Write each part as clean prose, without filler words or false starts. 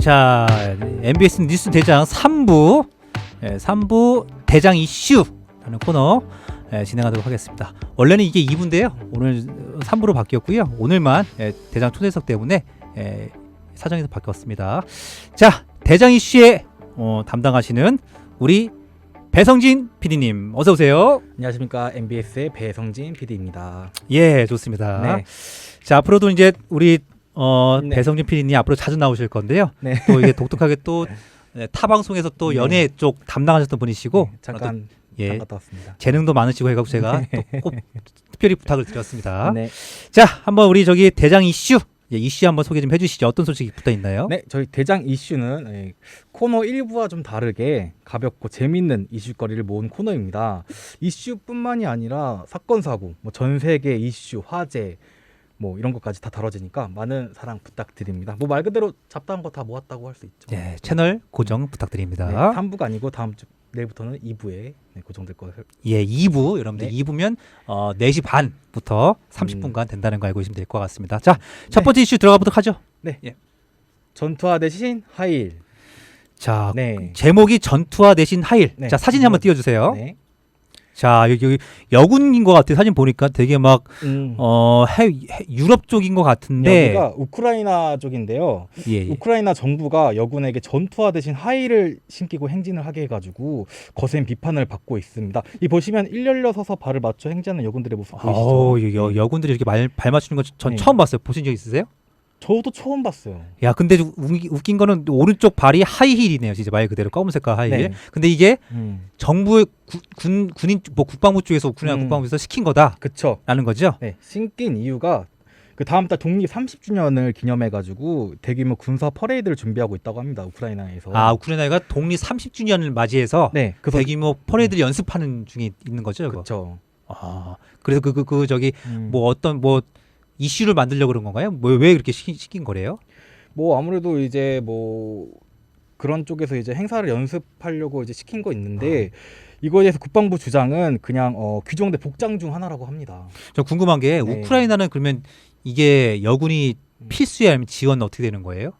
자, MBS 뉴스 대장 3부, 3부 대장 이슈라는 코너 진행하도록 하겠습니다. 원래는 이게 2부인데요. 오늘 3부로 바뀌었고요. 오늘만 대장 초대석 때문에 사정에서 바뀌었습니다. 자, 대장 이슈에 담당하시는 우리 배성진 PD님 어서 오세요. 안녕하십니까, MBS의 배성진 PD입니다. 예, 좋습니다. 네. 자, 앞으로도 이제 우리 네. 배성진 PD님 앞으로 자주 나오실 건데요. 네. 또 이게 독특하게 또 타 방송에서 또 네. 연예 쪽 담당하셨던 분이시고 잠깐 예, 갔다 왔습니다. 재능도 많으시고 해가지고 제가 또 꼭 특별히 부탁을 드렸습니다. 네. 자, 한번 우리 저기 대장 이슈 이슈 한번 소개 좀 해주시죠. 어떤 소식이 붙어 있나요? 네, 저희 대장 이슈는 코너 1부와 좀 다르게 가볍고 재밌는 이슈거리를 모은 코너입니다. 이슈뿐만이 아니라 사건 사고, 뭐 전 세계 이슈, 화제, 뭐 이런 것까지 다 다뤄지니까 많은 사랑 부탁드립니다. 뭐 말 그대로 잡다한 거 다 모았다고 할 수 있죠. 네, 채널 고정 부탁드립니다. 네, 3부가 아니고 다음 주 내일부터는 2부에 고정될 거예요. 예, 2부 여러분들 네. 2부면 4시 반부터 30분간 된다는 거 알고 계시면 될 것 같습니다. 자, 첫 번째 이슈 들어가 보도록 하죠. 네. 예. 전투화 대신 하일. 자, 네. 제목이 전투화 대신 하일. 네. 자, 사진 한번 띄워주세요. 네. 자, 여기 여군인 것 같아요. 사진 보니까 되게 막 유럽 쪽인 것 같은데 여기가 우크라이나 쪽인데요. 예. 우크라이나 정부가 여군에게 전투화 대신 하의를 신기고 행진을 하게 해가지고 거센 비판을 받고 있습니다. 이 보시면 일렬로 서서 발을 맞춰 행진하는 여군들의 모습 보이시죠? 여군들이 이렇게 발 맞추는 거 전 네. 처음 봤어요. 보신 적 있으세요? 저도 처음 봤어요. 야, 근데 좀 웃긴 거는 오른쪽 발이 하이힐이네요. 진짜 말 그대로 검은 색깔 하이힐. 네. 근데 이게 정부의 군인 뭐 국방부 쪽에서 우크라이나 국방부에서 시킨 거다라는 그쵸. 거죠. 네, 신긴 이유가 그 다음 달 독립 30주년을 기념해가지고 대규모 군사 퍼레이드를 준비하고 있다고 합니다. 우크라이나에서. 아, 우크라이나가 독립 30주년을 맞이해서 네, 그 대규모 퍼레이드를 연습하는 중에 있는 거죠. 이거? 그렇죠. 아, 그래서 그 저기 뭐 어떤 뭐 이슈를 만들려고 그런 건가요? 뭐 왜 그렇게 시킨 거래요? 뭐 아무래도 이제 뭐 그런 쪽에서 이제 행사를 연습하려고 이제 시킨 거 있는데 이거에 대해서 국방부 주장은 그냥 규정대 복장 중 하나라고 합니다. 저 궁금한 게 네. 우크라이나는 그러면 이게 여군이 필수야 아니면 지원 어떻게 되는 거예요?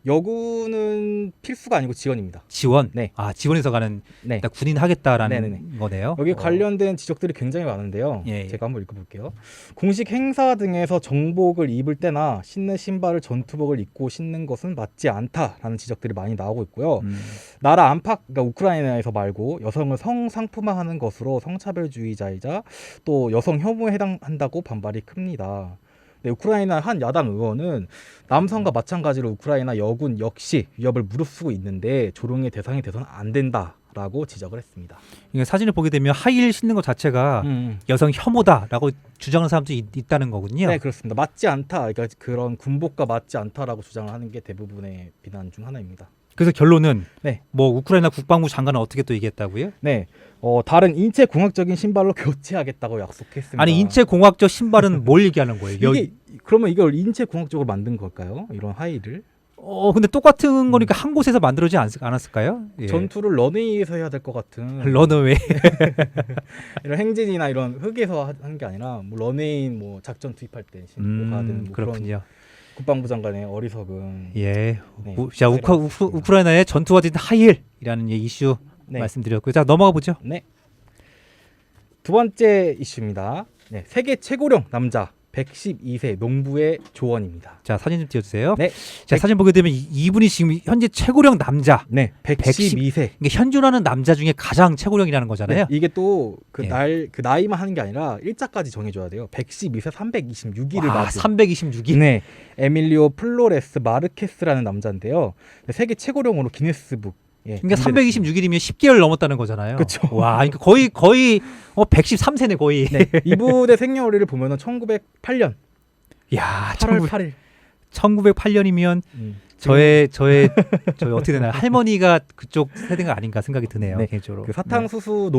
여군은 필수가 아니고 지원입니다. 지원? 네. 아, 지원해서 가는 네. 일단 군인 하겠다라는 네네네. 거네요. 여기 관련된 지적들이 굉장히 많은데요. 예, 예. 제가 한번 읽어볼게요. 공식 행사 등에서 정복을 입을 때나 신는 신발을 전투복을 입고 신는 것은 맞지 않다라는 지적들이 많이 나오고 있고요. 나라 안팎, 그러니까 우크라이나에서 말고 여성을 성상품화하는 것으로 성차별주의자이자 또 여성 혐오에 해당한다고 반발이 큽니다. 네, 우크라이나 한 야당 의원은 남성과 마찬가지로 우크라이나 여군 역시 위협을 무릅쓰고 있는데 조롱의 대상이 돼서는 안 된다라고 지적을 했습니다. 이게 사진을 보게 되면 하이힐 신는 것 자체가 여성 혐오다라고 주장하는 사람도 있다는 거군요. 네, 그렇습니다. 맞지 않다. 그러니까 그런 군복과 맞지 않다라고 주장을 하는 게 대부분의 비난 중 하나입니다. 그래서 결론은 네. 뭐 우크라이나 국방부 장관은 어떻게 또 얘기했다고요? 네, 다른 인체 공학적인 신발로 교체하겠다고 약속했습니다. 아니 인체 공학적 신발은 뭘 얘기하는 거예요? 그러면 이걸 인체 공학적으로 만든 걸까요? 이런 하의를? 근데 똑같은 거니까 한 곳에서 만들어지지 않았을까요? 예. 전투를 런웨이에서 해야 될 것 같은 런어웨이. 이런 행진이나 이런 흙에서 하는 게 아니라 뭐 런웨이 뭐 작전 투입할 때 신고 가야 되는 뭐 그렇군요. 그런 국방부 장관의 어리석은 예. 네, 자, 우크라이나의 전투화된 하이힐이라는 이슈 네. 말씀드렸고요. 자, 넘어가 보죠. 네. 두 번째 이슈입니다. 네, 세계 최고령 남자 112세 농부의 조언입니다. 자, 사진 좀 띄워주세요. 네. 자, 사진 보게 되면 이분이 지금 현재 최고령 남자. 네, 112세. 이게 현존하는 남자 중에 가장 최고령이라는 거잖아요. 네, 이게 또 그 예. 나이만 하는 게 아니라 일자까지 정해줘야 돼요. 112세 326일을 와, 맞은. 326일. 네, 에밀리오 플로레스 마르케스라는 남자인데요. 세계 최고령으로 기네스북. 예, 그러니까 326일이면 10개월 넘었다는 거잖아요. 그렇죠. 와, 그러니까 거의 113세네 거의. 네, 이분의 생년월일을 보면은 1908년 야, 8월 8일. 1908년이면 저의 어떻게 되나요? 할머니가 그쪽 세대가 아닌가 생각이 드네요. 네, 개인적으로. 그 사탕수수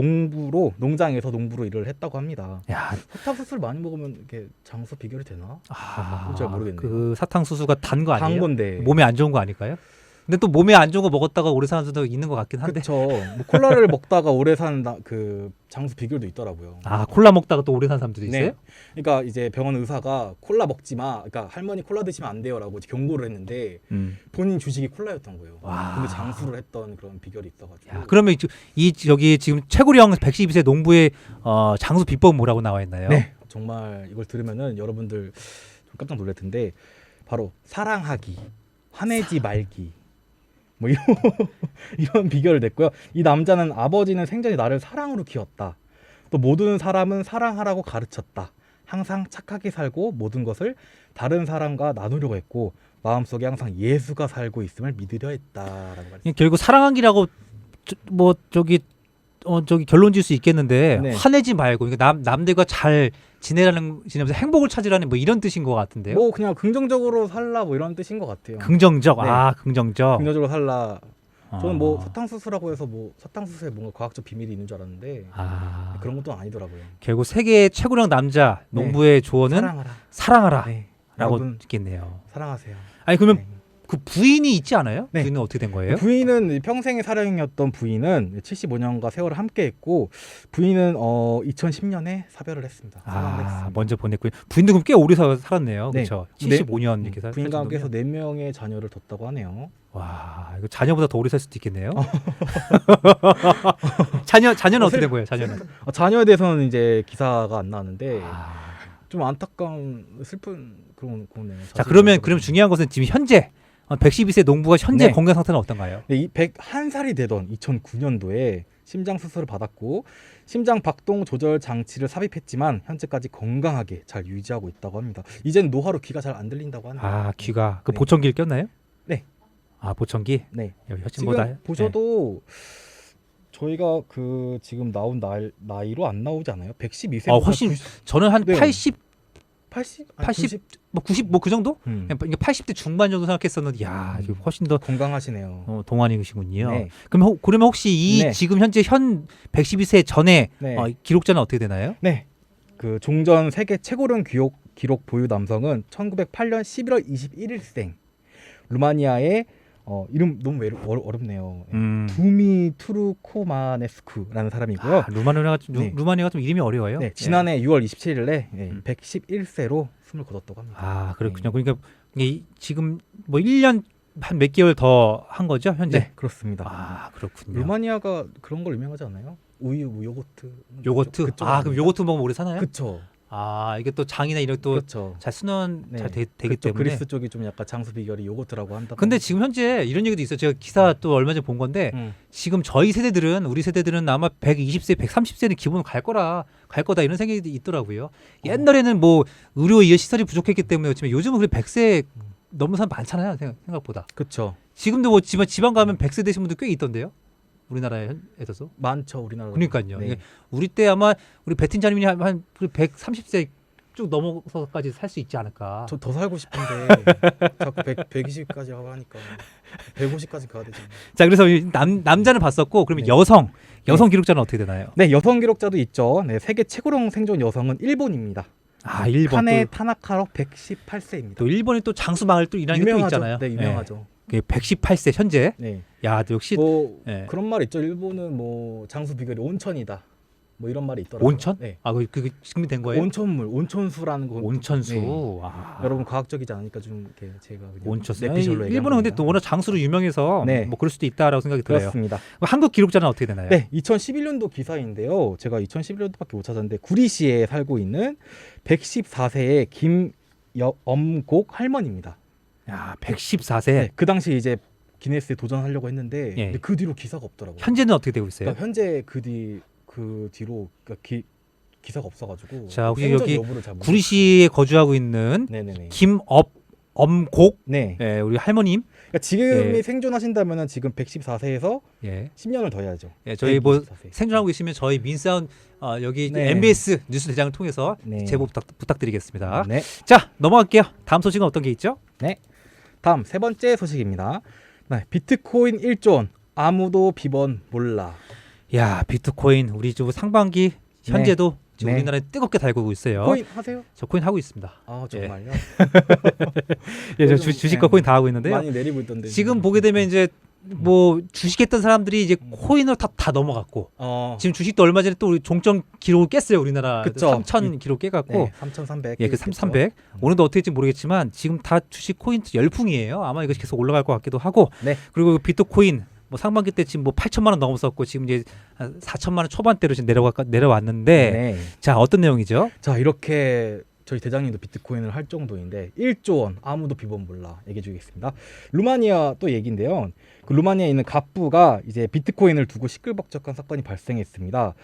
농장에서 농부로 일을 했다고 합니다. 야, 사탕수수를 많이 먹으면 이렇게 장수 비결이 되나? 아, 잘 모르겠네요. 그 사탕수수가 단 거 단 아니에요? 건데 몸에 안 좋은 거 아닐까요? 근데 또 몸에 안 좋은 거 먹었다가 오래 사는 사람도 있는 것 같긴 한데. 그렇죠. 뭐 콜라를 먹다가 오래 사는 그 장수 비결도 있더라고요. 아 콜라 먹다가 또 오래 사는 사람들도 있어요? 네. 그러니까 이제 병원 의사가 콜라 먹지 마. 그러니까 할머니 콜라 드시면 안 돼요라고 이제 경고를 했는데 본인 주식이 콜라였던 거예요. 와. 근데 장수를 했던 그런 비결이 있어가지고. 야, 그러면 저기 지금 최고령 112세 농부의 장수 비법 뭐라고 나와 있나요? 네. 정말 이걸 들으면은 여러분들 좀 깜짝 놀랄 텐데 바로 사랑하기, 화내지 말기. 뭐 이런 비결을 냈고요. 이 남자는 아버지는 생전에 나를 사랑으로 키웠다. 또 모든 사람은 사랑하라고 가르쳤다. 항상 착하게 살고 모든 것을 다른 사람과 나누려고 했고 마음속에 항상 예수가 살고 있음을 믿으려 했다라고 말했습니다. 결국 사랑하기라고 저기 결론 질 수 있겠는데 네. 화내지 말고 그러니까 남들과 잘 지내면서 행복을 찾으라는 뭐 이런 뜻인 것 같은데요. 뭐 그냥 긍정적으로 살라 뭐 이런 뜻인 것 같아요. 긍정적. 네. 긍정적. 긍정적으로 살라. 저는 뭐 사탕수수라고 해서 뭐 사탕수수에 뭔가 과학적 비밀이 있는 줄 알았는데 그런 것도 아니더라고요. 결국 세계의 최고령 남자 농부의 조언은 사랑하라. 네. 라고 여러분, 있겠네요. 사랑하세요. 아니 그러면 네. 그 부인이 있지 않아요? 네. 부인은 어떻게 된 거예요? 부인은 평생의 사랑이었던 부인은 75년과 세월을 함께했고 부인은 2010년에 사별을 했습니다. 사랑을 했습니다. 먼저 보냈고요. 부인도 그럼 꽤 오래 살았네요. 네. 그렇죠. 75년 이렇게 살. 부인과 함께해서 4명의 자녀를 뒀다고 하네요. 와, 이거 자녀보다 더 오래 살 수도 있겠네요. 자녀는 어떻게 된 거예요? 자녀는? 자녀에 대해서는 이제 기사가 안 나왔는데 좀 안타까운 슬픈 그런 거네요. 자, 그러면 중요한 것은 지금 현재 112세 농부가 현재 네. 건강 상태는 어떤가요? 네, 이 101살이 되던 2009년도에 심장 수술을 받았고 심장 박동 조절 장치를 삽입했지만 현재까지 건강하게 잘 유지하고 있다고 합니다. 이제는 노화로 귀가 잘 안 들린다고 하네요. 귀가 그 네. 보청기를 꼈나요? 네. 보청기? 네. 혈진보다 지금 보셔도 저희가 그 지금 나온 나이로 안 나오지 않아요? 112세. 훨씬 저는 한 네. 80 아니, 80 뭐 90 뭐 그 정도? 음. 그러니까 80대 중반 정도 생각했었는데 이거 훨씬 더 건강하시네요. 동안이시군요. 네. 그러면 혹시 이 네. 지금 현재 112세 전에 네. 기록자는 어떻게 되나요? 네. 그 종전 세계 최고령 기록 보유 남성은 1908년 11월 21일생 루마니아의 이름 너무 어렵네요. 두미 투르코마네스쿠라는 사람이고요. 루마니아가 좀 이름이 어려워요. 네, 지난해 6월 27일에 111세로 숨을 거뒀다고 합니다. 그렇군요. 그러니까 이게 지금 뭐 1년 한 몇 개월 더 한 거죠, 현재? 네, 그렇습니다. 그렇군요. 루마니아가 그런 걸 유명하지 않나요? 우유, 뭐 요거트. 그럼 요거트 먹으면 오래 사나요? 그렇죠. 이게 또 장이나 이런 또 그렇죠. 잘 순환 네. 잘 되기 그쪽 때문에. 그리스 쪽이 좀 약간 장수 비결이 요거트라고 한다. 근데 지금 현재 이런 얘기도 있어요. 제가 기사 또 얼마 전에 본 건데 지금 우리 세대들은 아마 120세, 130세는 기본으로 갈 거다 이런 생각이 있더라고요. 옛날에는 뭐 의료 이어 시설이 부족했기 때문이었지만 요즘은 그래 100세 넘는 사람 많잖아요. 생각보다. 그렇죠. 지금도 뭐 지방 가면 100세 되신 분들 꽤 있던데요. 우리나라에서. 많죠, 우리나라. 그러니까요. 네. 우리 때 아마 우리 베틴자님이 한 130세 쭉 넘어서까지 살 수 있지 않을까. 저 더 살고 싶은데 자꾸 120까지 하고 하니까 150까지 가야 되잖아요. 자, 그래서 남자는 봤었고 그러면 네. 여성 기록자는 어떻게 되나요? 네, 여성 기록자도 있죠. 네, 세계 최고령 생존 여성은 일본입니다. 일본 카네 타나카로 118세입니다. 또 일본이 또 장수마을 또 이라는 게 또 있잖아요. 네, 유명하죠. 118세 현재. 네. 야, 또 역시 뭐 네. 그런 말 있죠. 일본은 뭐 장수 비결이 온천이다. 뭐 이런 말이 있더라고요. 온천? 네. 그게 지금이 된 거예요? 온천물, 온천수라는 거. 온천수. 네. 여러분 과학적이지 않으니까 좀 이렇게 제가 그냥 온천수. 내피셜로 일본은 근데 또 워낙 장수로 유명해서 네. 뭐 그럴 수도 있다라고 생각이 들어요. 그렇습니다. 한국 기록자는 어떻게 되나요? 네, 2011년도 기사인데요. 제가 2011년도밖에 못 찾았는데 구리시에 살고 있는 114세의 김엄곡 할머니입니다. 야, 114세. 네, 그 당시 이제 기네스에 도전하려고 했는데 예. 근데 그 뒤로 기사가 없더라고요. 현재는 어떻게 되고 있어요? 그러니까 현재 그 뒤로 그러니까 기사가 없어가지고 자, 혹시 생전 여기 여부를 잘 구리시에 거주하고 있는 네네네. 김엄곡 네. 우리 할머님. 그러니까 지금이 예. 생존하신다면은 지금 114세에서 예. 10년을 더 해야죠. 저희 뭐 124세. 생존하고 계시면 저희 민사운 여기 네. MBS 뉴스 대장을 통해서 네. 제보 부탁드리겠습니다. 네. 자, 넘어갈게요. 다음 소식은 어떤 게 있죠? 다음 세 번째 소식입니다. 네, 비트코인 1조 원 아무도 비번 몰라. 야, 비트코인 우리 저 상반기 현재도 지금 네. 우리나라에 뜨겁게 달구고 있어요. 코인 하세요? 저 코인 하고 있습니다. 아 정말요? 예, 저 좀, 주식과 네. 코인 다 하고 있는데요. 많이 내리고 있던데. 지금 보게 되면 이제 뭐 주식했던 사람들이 이제 코인으로 다 넘어갔고 지금 주식도 얼마 전에 또 우리 종점 기록을 깼어요. 우리나라 그쵸. 3,000 기록 깨갖고 네, 3,300. 예, 그 3,300. 오늘도 어떻게 될지 모르겠지만 지금 다 주식 코인 열풍이에요. 아마 이거 계속 올라갈 것 같기도 하고. 네. 그리고 비트코인 뭐 상반기 때 지금 뭐 8천만 원 넘었었고 지금 이제 4천만 원 초반대로 지금 내려왔는데 네. 자, 어떤 내용이죠? 자 이렇게 저희 대장님도 비트코인을 할 정도인데 1조 원 아무도 비번 몰라 얘기해 주겠습니다. 루마니아 또 얘기인데요. 그 루마니아에 있는 갑부가 이제 비트코인을 두고 시끌벅적한 사건이 발생했습니다.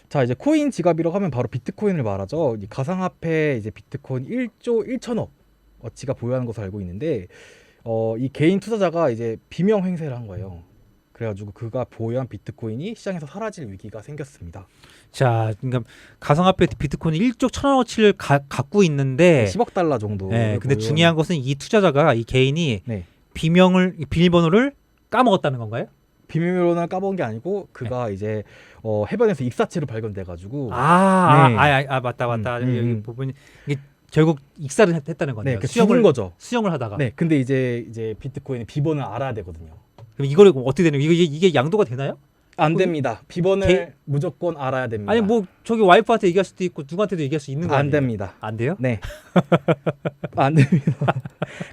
자 이제 코인 지갑이라고 하면 바로 비트코인을 말하죠. 이 가상화폐 이제 비트코인 1조 1천억 어치가 보유하는 것으로 알고 있는데 이 개인 투자자가 이제 비명 행세를 한 거예요. 그래가지고 그가 보유한 비트코인이 시장에서 사라질 위기가 생겼습니다. 자, 그러니까 가상화폐 비트코인 1조 1천억어치를 갖고 있는데 10억 달러 정도. 네, 근데 중요한 것은 이 투자자가 이 개인이 네. 비밀번호를 까먹었다는 건가요? 비밀번호를 까먹은 게 아니고 그가 이제 해변에서 익사체로 발견돼가지고 네. 맞다. 음. 여기 부분이 이게 결국 익사를 했다는 거네요. 네, 그 죽은 거죠. 수영을 하다가. 네, 근데 이제 비트코인의 비번을 알아야 되거든요. 그럼 이거를 어떻게 되는 거예요? 이게 양도가 되나요? 안 됩니다. 비번을 무조건 알아야 됩니다. 아니 뭐 저기 와이프한테 얘기할 수도 있고 누구한테도 얘기할 수 있는 거 아니에요? 안 됩니다. 안 돼요? 네, 안 됩니다.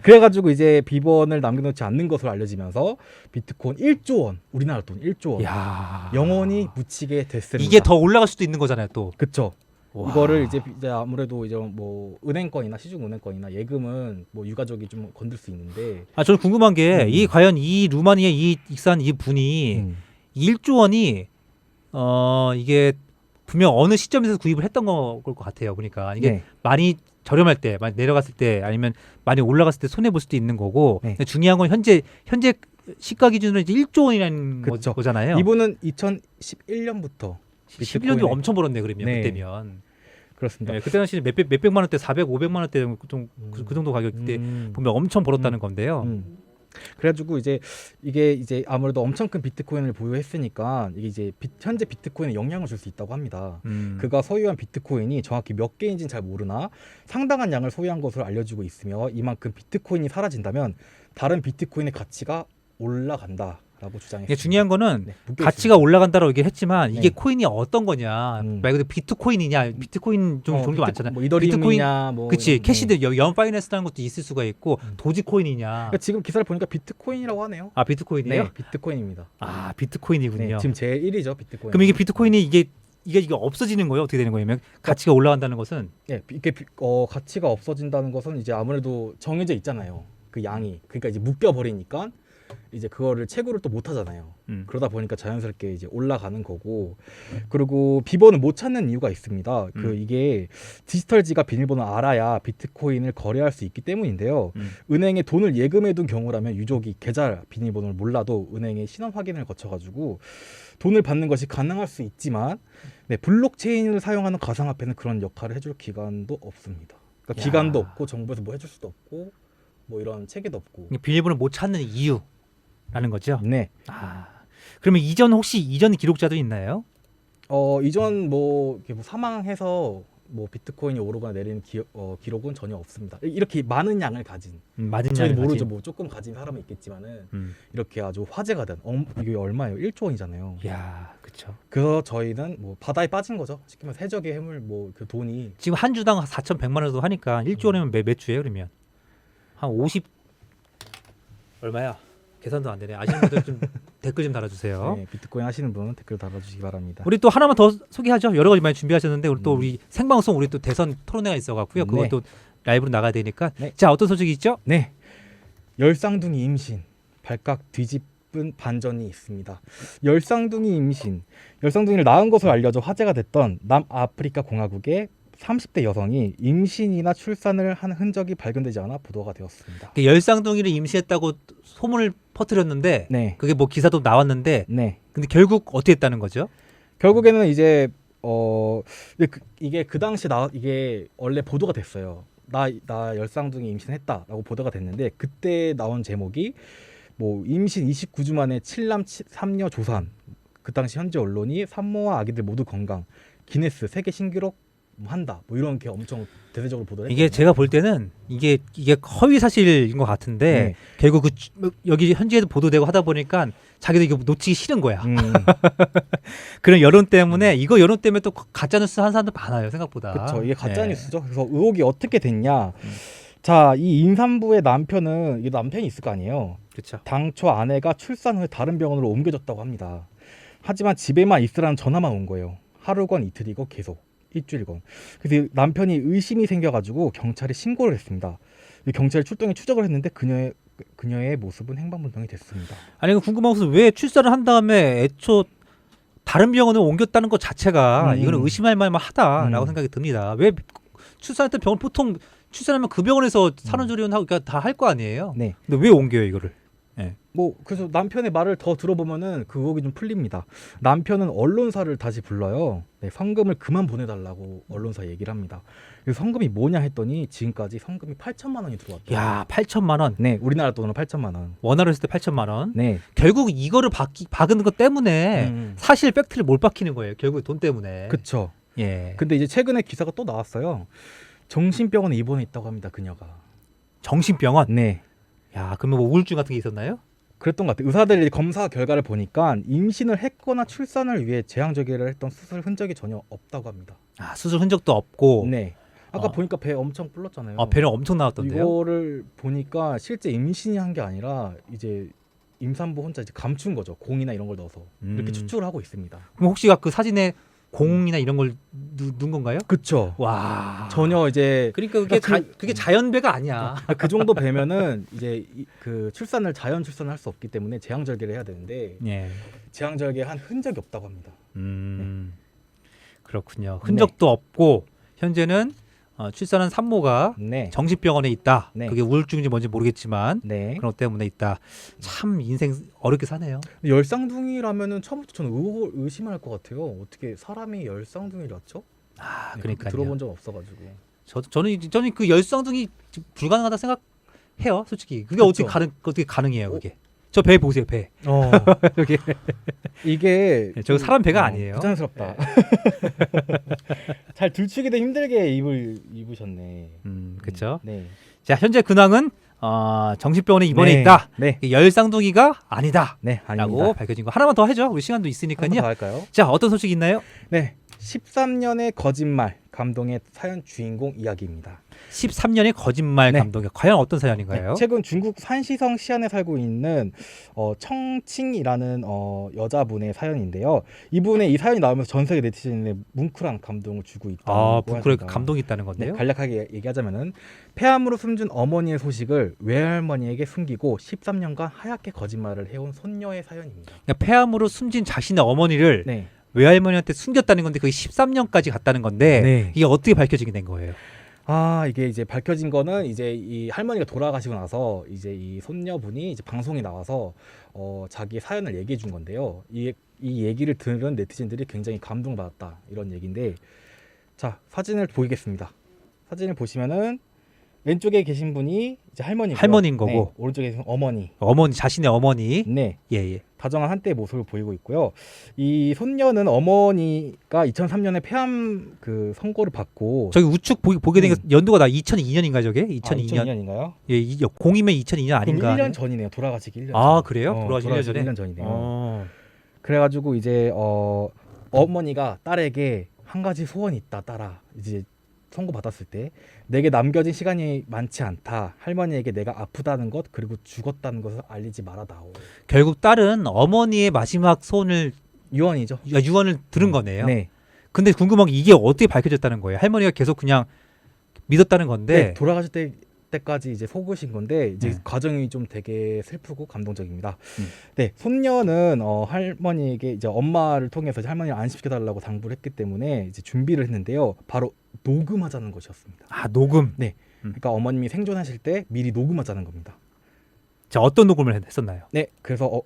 그래가지고 이제 비번을 남겨놓지 않는 것으로 알려지면서 비트코인 1조 원, 우리나라 돈 1조 원 야, 영원히 묻히게 됐습니다. 이게 더 올라갈 수도 있는 거잖아요, 또. 그쵸. 와. 이거를 이제 아무래도 이제 뭐 은행권이나 시중은행권이나 예금은 뭐 유가족이 좀 건들 수 있는데 저는 궁금한 게 이 과연 이 루마니아 이 익산 이 분이 1조 원이 이게 분명 어느 시점에서 구입을 했던 걸 것 같아요. 그러니까 이게 네. 많이 저렴할 때, 많이 내려갔을 때, 아니면 많이 올라갔을 때 손해 볼 수도 있는 거고. 네. 근데 중요한 건 현재 시가 기준으로 이제 1조 원이라는 그쵸. 거잖아요. 이분은 2011년부터 11년도 엄청 벌었네 그러면 네. 그때면. 그렇습니다. 네, 그때 당시 몇백만 원대, 400, 500만 원대 그 정도 가격 때 보면 엄청 벌었다는 건데요. 그래가지고 이게 이제 아무래도 엄청 큰 비트코인을 보유했으니까 이게 이제 현재 비트코인에 영향을 줄 수 있다고 합니다. 그가 소유한 비트코인이 정확히 몇 개인지는 잘 모르나 상당한 양을 소유한 것으로 알려지고 있으며 이만큼 비트코인이 사라진다면 다른 비트코인의 가치가 올라간다라고 주장했습니다. 이게 중요한 거는 네, 묶여 가치가 올라간다고 얘기를 했지만 이게 네. 코인이 어떤 거냐 말 그대로 비트코인이냐 비트코인 종류 많잖아요. 뭐 이더리움이냐 뭐 그치 이런, 캐시드 연파이낸스라는 것도 있을 수가 있고 도지코인이냐 그러니까 지금 기사를 보니까 비트코인이라고 하네요. 아 비트코인이에요? 네, 비트코인입니다. 아 비트코인이군요. 네, 지금 제일 1위죠 비트코인. 그럼 이게 비트코인이 이게 없어지는 거예요? 어떻게 되는 거예요? 가치가 올라간다는 것은 네, 이게 가치가 없어진다는 것은 이제 아무래도 정해져 있잖아요. 그 양이 그러니까 이제 묶여 버리니까 이제 그거를 채굴을 또 못 하잖아요. 그러다 보니까 자연스럽게 이제 올라가는 거고 그리고 비번을 못 찾는 이유가 있습니다. 그 이게 디지털 지갑 비밀번호 알아야 비트코인을 거래할 수 있기 때문인데요. 은행에 돈을 예금해둔 경우라면 유족이 계좌 비밀번호를 몰라도 은행의 신원 확인을 거쳐가지고 돈을 받는 것이 가능할 수 있지만 네, 블록체인을 사용하는 가상화폐는 그런 역할을 해줄 기관도 없습니다. 그러니까 기관도 없고 정부에서 뭐 해줄 수도 없고 뭐 이런 체계도 없고 비밀번호 못 찾는 이유라는 거죠. 네. 그러면 혹시 이전 기록자도 있나요? 이전 이렇게 사망해서 비트코인이 오르거나 내리는 기록은 전혀 없습니다. 이렇게 많은 양을 가진 맞은 저희 양을 모르죠. 가진? 조금 가진 사람은 있겠지만은 이렇게 아주 화제가 된 이게 얼마예요? 1조 원이잖아요. 야, 그렇죠. 그래서 저희는 바다에 빠진 거죠. 쉽게 말해서 해적의 해물 그 돈이 지금 한 주당 4,100만 원도 하니까 1조 원이면 몇 주예요, 그러면? 한 50 얼마야? 계산도 안 되네. 아시는 분들 좀 댓글 좀 달아주세요. 네, 비트코인 하시는 분은 댓글 달아주시기 바랍니다. 우리 또 하나만 더 소개하죠. 여러 가지 많이 준비하셨는데 우리 생방송 우리 또 대선 토론회가 있어갖고요. 네. 그것도 라이브로 나가야 되니까. 네. 자, 어떤 소식이 있죠? 네, 열쌍둥이 임신 발칵 뒤집은 반전이 있습니다. 열쌍둥이를 낳은 것으로 알려져 화제가 됐던 남아프리카 공화국의 30대 여성이 임신이나 출산을 한 흔적이 발견되지 않아 보도가 되었습니다. 열쌍둥이를 임신했다고 소문을 퍼뜨렸는데 네. 그게 기사도 나왔는데 네. 근데 결국 어떻게 했다는 거죠? 결국에는 이제 이게 그 당시 이게 원래 보도가 됐어요. 나 열쌍둥이 임신했다라고 보도가 됐는데 그때 나온 제목이 임신 29주 만에 7남 3녀 조산. 그 당시 현지 언론이 산모와 아기들 모두 건강. 기네스 세계 신기록 뭐 한다. 뭐 이런 게 엄청 대대적으로 보도를 이게 했거든요. 제가 볼 때는 이게 허위 사실인 것 같은데 네. 결국 여기 현지에도 보도되고 하다 보니까 자기도 이거 놓치기 싫은 거야. 그런 여론 때문에 이거 여론 때문에 또 가짜 뉴스 하는 사람들 많아요 생각보다. 그렇죠. 이게 가짜 예. 뉴스죠. 그래서 의혹이 어떻게 됐냐? 자, 이 임산부의 남편은 이게 남편이 있을 거 아니에요. 그렇죠. 당초 아내가 출산 후에 다른 병원으로 옮겨졌다고 합니다. 하지만 집에만 있으라는 전화만 온 거예요. 하루건 이틀이고 계속 일주일건. 그래서 남편이 의심이 생겨가지고 경찰에 신고를 했습니다. 경찰이 출동해 추적을 했는데 그녀의 모습은 행방불명이 됐습니다. 아니 궁금한 것은 왜 출산을 한 다음에 애초 다른 병원으로 옮겼다는 것 자체가 이거는 의심할 만하다라고 생각이 듭니다. 왜 출산했던 병원 보통 출산하면 그 병원에서 산후조리원하고 다 할 거 아니에요. 네. 근데 왜 옮겨요 이거를? 뭐 그래서 남편의 말을 더 들어보면은 그 의혹이 좀 풀립니다. 남편은 언론사를 다시 불러요. 네, 성금을 그만 보내달라고 언론사 얘기를 합니다. 그래서 성금이 뭐냐 했더니 지금까지 성금이 8천만 원이 들어왔다. 야 8천만 원. 네, 우리나라 돈으로 8천만 원. 원화로 했을 때 8천만 원. 네. 결국 이거를 박은 것 때문에 사실 팩트를 못 박히는 거예요. 결국 돈 때문에. 그쵸. 예. 근데 이제 최근에 기사가 또 나왔어요. 정신병원에 입원해 있다고 합니다. 그녀가. 정신병원. 네. 야 그러면 뭐 우울증 같은 게 있었나요? 그랬던 것 같아요. 의사들이 검사 결과를 보니까 임신을 했거나 출산을 위해 제왕절개를 했던 수술 흔적이 전혀 없다고 합니다. 아 수술 흔적도 없고. 네. 아까 어. 보니까 배 엄청 불렀잖아요. 배는 엄청 나왔던데요. 이거를 보니까 실제 임신이 한 게 아니라 이제 임산부 혼자 이제 감춘 거죠. 공이나 이런 걸 넣어서 이렇게 추측을 하고 있습니다. 그럼 혹시 그 사진에 공이나 이런 걸 넣은 건가요? 그쵸. 와. 전혀 이제 그러니까 그게 자연배가 아니야. 그 정도 배면은 이제 그 자연 출산을 할 수 없기 때문에 제왕절개를 해야 되는데 예. 제왕절개 한 흔적이 없다고 합니다. 그렇군요. 흔적도 없고 현재는 출산한 산모가 네. 정신병원에 있다. 네. 그게 우울증인지 뭔지 모르겠지만 네. 그런 것 때문에 있다. 참 인생 어렵게 사네요. 열쌍둥이라면은 처음부터 저는 의심할 것 같아요. 어떻게 사람이 열쌍둥이를 낳죠? 아, 네, 그러니까요. 들어본 적 없어가지고. 저는 그 열쌍둥이 불가능하다 생각해요. 솔직히 그게 그쵸. 어떻게 가능해요? 그게 저 배 보세요, 배. 여기 이게 저거 사람 배가 아니에요. 부자연스럽다. 잘 들추기도 힘들게 입으셨네. 그렇죠. 네. 자, 현재 근황은 정신병원에 입원해 네. 있다. 네. 열쌍둥이가 아니다. 네, 라고 아닙니다. 밝혀진 거 하나만 더 해줘. 우리 시간도 한번 있으니까요. 더 할까요? 자, 어떤 소식 있나요? 네. 13년의 거짓말 감동의 사연 주인공 이야기입니다. 13년의 거짓말 네. 감독이 과연 어떤 사연인가요? 네, 최근 중국 산시성 시안에 살고 있는 청칭이라는 여자분의 사연인데요. 이분의 이 사연이 나오면서 전 세계 네티즌의 뭉클한 감동을 주고 있다고 뭉클하게 합니다. 감동이 있다는 건데요. 네, 간략하게 얘기하자면은 폐암으로 숨진 어머니의 소식을 외할머니에게 숨기고 13년간 하얗게 거짓말을 해온 손녀의 사연입니다. 그러니까 폐암으로 숨진 자신의 어머니를 네. 외할머니한테 숨겼다는 건데 그게 13년까지 갔다는 건데 네. 이게 어떻게 밝혀지게 된 거예요? 이게 이제 밝혀진 거는 이제 이 할머니가 돌아가시고 나서 이제 이 손녀분이 이제 방송에 나와서 자기 사연을 얘기해 준 건데요. 이 얘기를 들은 네티즌들이 굉장히 감동받았다 이런 얘기인데, 자 사진을 보이겠습니다. 사진을 보시면은 왼쪽에 계신 분이 이제 할머니인 거고. 네, 오른쪽에 계신 어머니. 자신의 어머니. 네. 예. 다정한 한때의 모습을 보이고 있고요. 이 손녀는 어머니가 2003년에 폐암 그 선고를 받고 저기 우측 보게 된 게 연도가 나 2002년인가 저게? 2002년. 2002년인가요? 예, 공이면 2002년 아닌가? 그럼 1년 전이네요. 돌아가시기 1년 아, 전. 그래요? 돌아가시기 1년 전에? 1년 전이네요. 그래가지고 이제 어머니가 딸에게 한 가지 소원이 있다. 딸아, 이제 선고 받았을 때 내게 남겨진 시간이 많지 않다. 할머니에게 내가 아프다는 것 그리고 죽었다는 것을 알리지 말아다오. 결국 딸은 어머니의 마지막 소원을 유언이죠. 유언을 들은 거네요. 네. 근데 궁금한 게 이게 어떻게 밝혀졌다는 거예요? 할머니가 계속 그냥 믿었다는 건데. 네, 돌아가실 때까지 이제 속으신 건데 이제 네. 과정이 좀 되게 슬프고 감동적입니다. 네, 손녀는 할머니에게 이제 엄마를 통해서 할머니를 안심시켜달라고 당부를 했기 때문에 이제 준비를 했는데요. 바로 녹음하자는 것이었습니다. 아, 녹음. 네, 그러니까 어머님이 생존하실 때 미리 녹음하자는 겁니다. 자, 어떤 녹음을 했었나요? 네, 그래서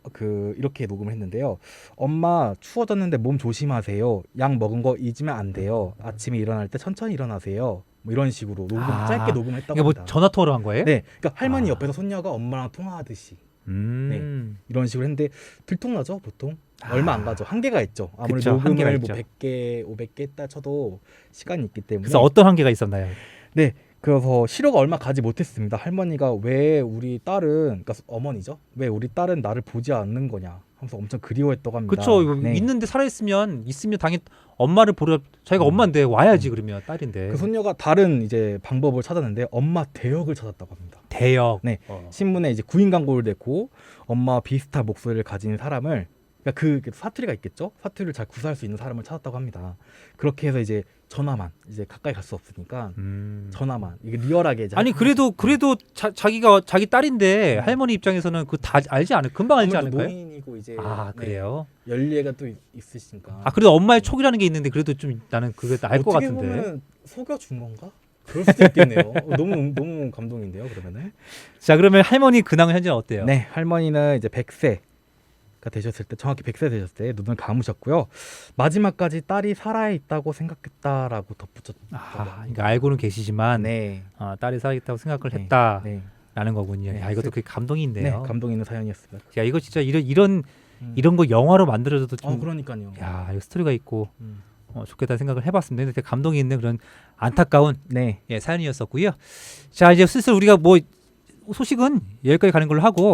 이렇게 녹음을 했는데요. 엄마 추워졌는데 몸 조심하세요. 약 먹은 거 잊으면 안 돼요. 아침에 일어날 때 천천히 일어나세요. 뭐 이런 식으로 짧게 녹음했다고 이게 뭐 합니다. 전화 통화로 한 거예요? 네, 그러니까 할머니 옆에서 손녀가 엄마랑 통화하듯이 네, 이런 식으로 했는데 들통나죠 보통. 얼마 안 가죠. 한계가 있죠. 아무리 그쵸, 한계가 녹음을 뭐 있죠. 100개, 500개 했다 쳐도 시간이 있기 때문에. 그래서 어떤 한계가 있었나요? 네. 그래서 실효가 얼마 가지 못했습니다. 할머니가 왜 우리 딸은, 그러니까 어머니죠. 왜 우리 딸은 나를 보지 않는 거냐 하면서 엄청 그리워했다고 합니다. 그렇죠. 이거 네. 있는데 살아 있으면 당연히 엄마를 보러 자기가 엄마인데 와야지 그러면 딸인데. 그 손녀가 다른 이제 방법을 찾았는데 엄마 대역을 찾았다고 합니다. 대역. 네. 신문에 이제 구인 광고를 냈고 엄마 비슷한 목소리를 가진 사람을, 그러니까 그 사투리가 있겠죠. 사투리를 잘 구사할 수 있는 사람을 찾았다고 합니다. 그렇게 해서 이제 전화만, 이제 가까이 갈 수 없으니까 전화만, 이게 리얼하게 이제 아니 그래도 자기가 자기 딸인데 할머니 입장에서는 그 다 알지 않을 금방 알지 아무래도 않을까요? 노인이고 이제 아 그래요? 연례가 또 있으시니까. 아 그래도 엄마의 촉이라는 게 있는데 그래도 좀 나는 그거 알 것 어떻게 같은데. 보면 속여준 건가? 그럴 수도 있겠네요. 너무 감동인데요, 그러면은. 자 그러면 할머니 근황은 현재 어때요? 네, 할머니는 이제 100세가 되셨을 때, 정확히 100세 되셨을 때 눈을 감으셨고요. 마지막까지 딸이 살아있다고 생각했다라고 덧붙였다고 그러니까 알고는 계시지만 네, 딸이 살아있다고 생각을 네, 했다라는 네, 거군요. 네. 야 이것도 그 감동이 네, 있네요. 감동 있는 사연이었습니다. 야 이거 진짜 이런 거 영화로 만들어줘도 좀 그러니까요. 야 이거 스토리가 있고 음. 좋겠다 생각을 해봤습니다. 근데 되게 감동이 있는 그런 안타까운 네. 사연이었었고요. 자 이제 슬슬 우리가 뭐 소식은 여기까지 가는 걸로 하고